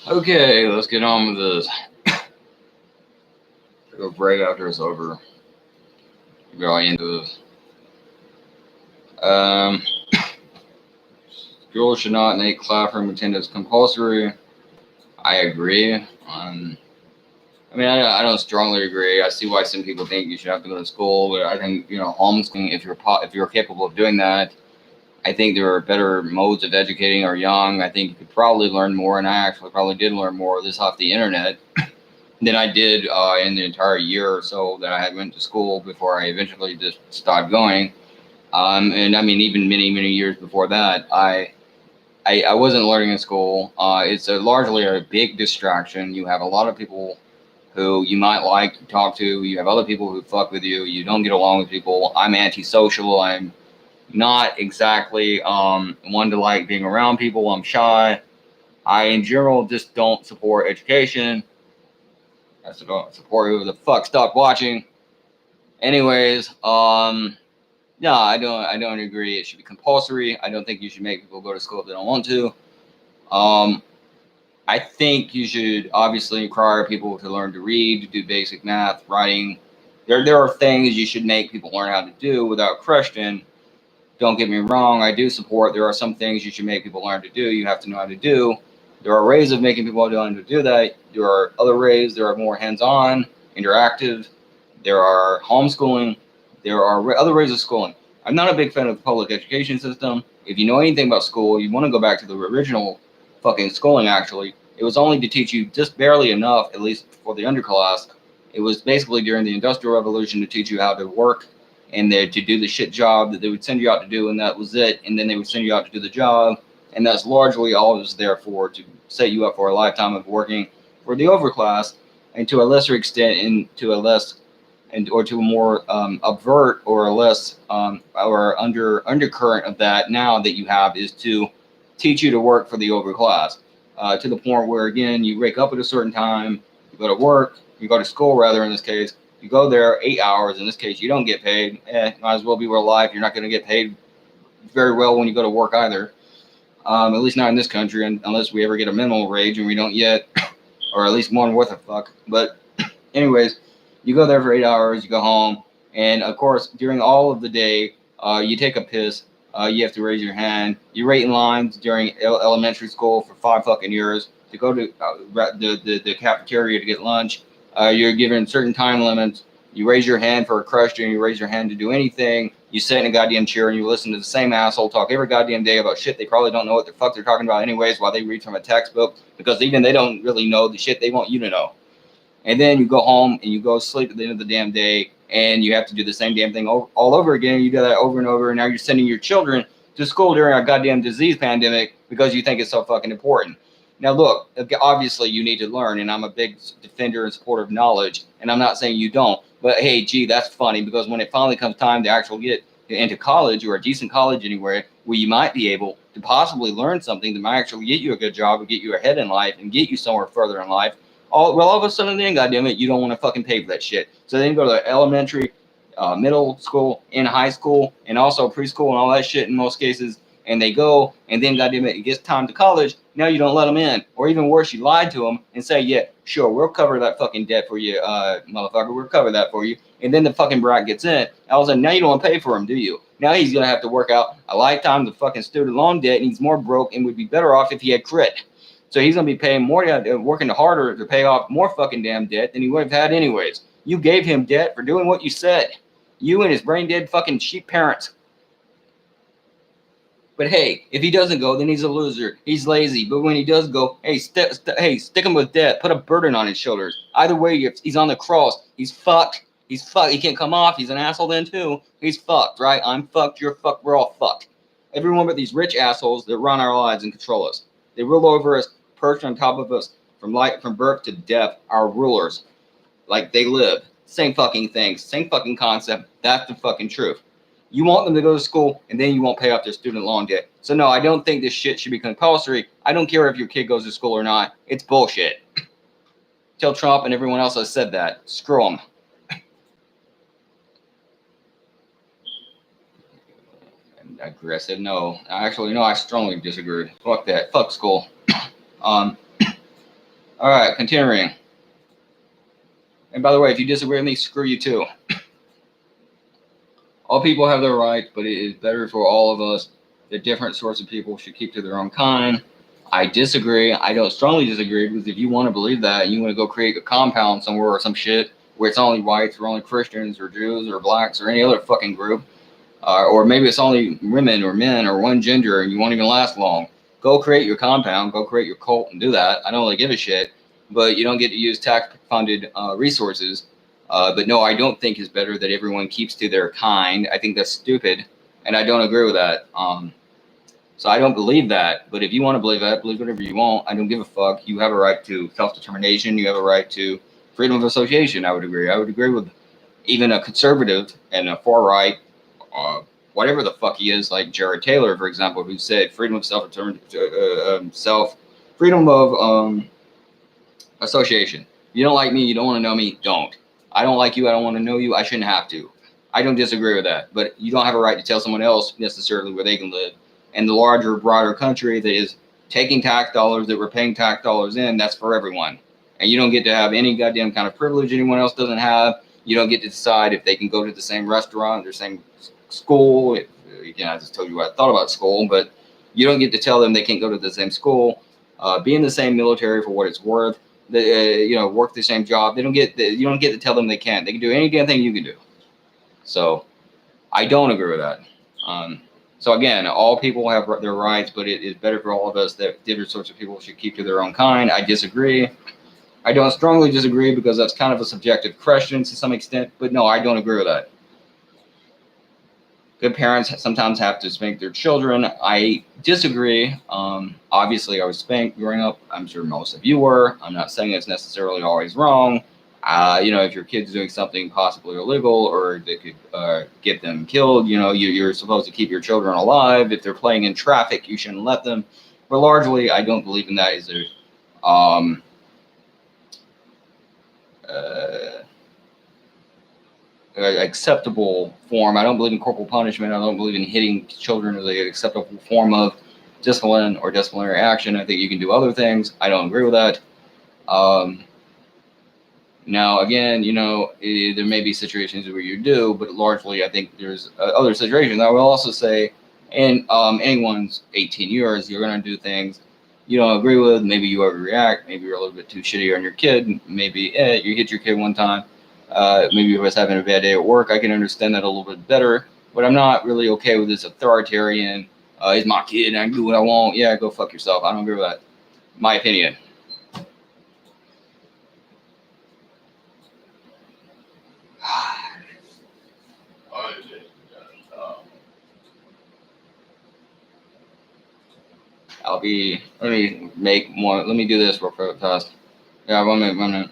Okay, let's get on with this. Take a break after it's over. Go into this. Um, Schools should not make classroom attendance compulsory. I agree. I don't strongly agree. I see why some people think you should have to go to school, but I think homeschooling, if you're capable of doing that, I think there are better modes of educating our young. I think you could probably learn more, and I actually probably did learn more of this off the internet than I did in the entire year or so that I had went to school before I eventually just stopped going. And I mean, even many years before that, I wasn't learning in school. It's largely a big distraction. You have a lot of people who you might like to talk to. You have other people who fuck with you. You don't get along with people. I'm antisocial. I'm not exactly one to like being around people. I'm shy. I, in general, just don't support education. I don't support who the fuck stopped watching. Anyways, no, I don't agree. It should be compulsory. I don't think you should make people go to school if they don't want to. Um, I think you should obviously require people to learn to read, to do basic math, writing. There are things you should make people learn how to do without question. Don't get me wrong, I do support there are some things you should make people learn to do. You have to know how to do. There are ways of making people learn to do that. There are other ways. There are more hands-on, interactive. There are homeschooling. There are other ways of schooling. I'm not a big fan of the public education system. If you know anything about school, you want to go back to the original fucking schooling, actually. It was only to teach you just barely enough, at least for the underclass. It was basically during the Industrial Revolution to teach you how to work and to do the shit job that they would send you out to do, and that was it. And then they would send you out to do the job, and that's largely all it was there for, to set you up for a lifetime of working for the overclass, and to a lesser extent, and to a less, and or to a more avert or a less or undercurrent of that now that you have is to teach you to work for the overclass, to the point where again you wake up at a certain time, you go to work, you go to school rather in this case, you go there 8 hours. In this case, you don't get paid. Might as well be real life. You're not going to get paid very well when you go to work either. At least not in this country, unless we ever get a minimum wage, and we don't yet, or at least one worth a fuck. But anyways, you go there for 8 hours. You go home, and of course, during all of the day, you take a piss. You have to raise your hand. You wait in lines during elementary school for 5 fucking years to go to the cafeteria to get lunch. You're given certain time limits. You raise your hand for a question. You raise your hand to do anything. You sit in a goddamn chair and you listen to the same asshole talk every goddamn day about shit they probably don't know what the fuck they're talking about anyways while they read from a textbook, because even they don't really know the shit they want you to know. And then you go home and you go sleep at the end of the damn day, and you have to do the same damn thing all over again. You do that over and over, and now you're sending your children to school during a goddamn disease pandemic because you think it's so fucking important. Now, look, obviously you need to learn, and I'm a big defender and supporter of knowledge, and I'm not saying you don't, but hey, gee, that's funny, because when it finally comes time to actually get into college or a decent college anywhere where you might be able to possibly learn something that might actually get you a good job or get you ahead in life and get you somewhere further in life, all of a sudden then, goddamn it, you don't want to fucking pay for that shit. So then you go to elementary, middle school, and high school, and also preschool and all that shit in most cases. And they go, and then goddamn it, it gets time to college. Now you don't let them in, or even worse, you lied to them and say, "Yeah, sure, we'll cover that fucking debt for you, motherfucker. We'll cover that for you." And then the fucking brat gets in. All of a sudden, now you don't want to pay for him, do you? Now he's gonna have to work out a lifetime of fucking student loan debt, and he's more broke and would be better off if he had crit. So he's going to be paying more, working harder to pay off more fucking damn debt than he would have had anyways. You gave him debt for doing what you said. You and his brain dead fucking sheep parents. But hey, if he doesn't go, then he's a loser. He's lazy. But when he does go, hey, stick him with debt. Put a burden on his shoulders. Either way, he's on the cross. He's fucked. He's fucked. He can't come off. He's an asshole then too. He's fucked, right? I'm fucked. You're fucked. We're all fucked. Everyone but these rich assholes that run our lives and control us. They rule over us, perched on top of us from birth to death. Our rulers, like they live. Same fucking thing. Same fucking concept. That's the fucking truth. You want them to go to school, and then you won't pay off their student loan debt. So no, I don't think this shit should be compulsory. I don't care if your kid goes to school or not. It's bullshit. Tell Trump and everyone else I said that. Screw them. I said no. Actually, no, I strongly disagree. Fuck that. Fuck school. Um, All right, continuing. And by the way, if you disagree with me, screw you too. All people have their rights, but it is better for all of us that different sorts of people should keep to their own kind. I disagree. I don't strongly disagree, because if you want to believe that and you want to go create a compound somewhere or some shit where it's only whites or only Christians or Jews or blacks or any other fucking group, or maybe it's only women or men or one gender and you won't even last long, go create your compound, go create your cult and do that. I don't really give a shit, but you don't get to use tax-funded resources. But no, I don't think it's better that everyone keeps to their kind. I think that's stupid, and I don't agree with that. So I don't believe that. But if you want to believe that, believe whatever you want. I don't give a fuck. You have a right to self-determination. You have a right to freedom of association. I would agree. I would agree with even a conservative and a far right, whatever the fuck he is, like Jared Taylor, for example, who said freedom of freedom of association. You don't like me, you don't want to know me, don't. I don't like you, I don't want to know you, I shouldn't have to. I don't disagree with that, but you don't have a right to tell someone else necessarily where they can live. And the larger, broader country that is taking tax dollars, that we're paying tax dollars in, that's for everyone. And you don't get to have any goddamn kind of privilege anyone else doesn't have. You don't get to decide if they can go to the same restaurant, the same school. Again, I just told you what I thought about school, but you don't get to tell them they can't go to the same school, be in the same military for what it's worth. Work the same job. You don't get to tell them they can't. They can do any damn thing you can do. So I don't agree with that. So again, all people have their rights, but it is better for all of us that different sorts of people should keep to their own kind. I disagree. I don't strongly disagree, because that's kind of a subjective question to some extent, but no, I don't agree with that. Good parents sometimes have to spank their children. I disagree. Obviously, I was spanked growing up. I'm sure most of you were. I'm not saying it's necessarily always wrong. If your kid's doing something possibly illegal or they could get them killed, you're supposed to keep your children alive. If they're playing in traffic, you shouldn't let them. But largely, I don't believe in that as a acceptable form. I don't believe in corporal punishment. I don't believe in hitting children as an acceptable form of discipline or disciplinary action. I think you can do other things. I don't agree with that. Now, again, there may be situations where you do, but largely I think there's other situations. I will also say, in anyone's 18 years, you're going to do things you don't agree with. Maybe you overreact. Maybe you're a little bit too shitty on your kid. Maybe you hit your kid one time. Maybe you was having a bad day at work. I can understand that a little bit better, but I'm not really okay with this authoritarian, he's my kid and I can do what I want. Yeah, go fuck yourself. I don't agree with that. My opinion. Let me do this real fast. Yeah, 1 minute.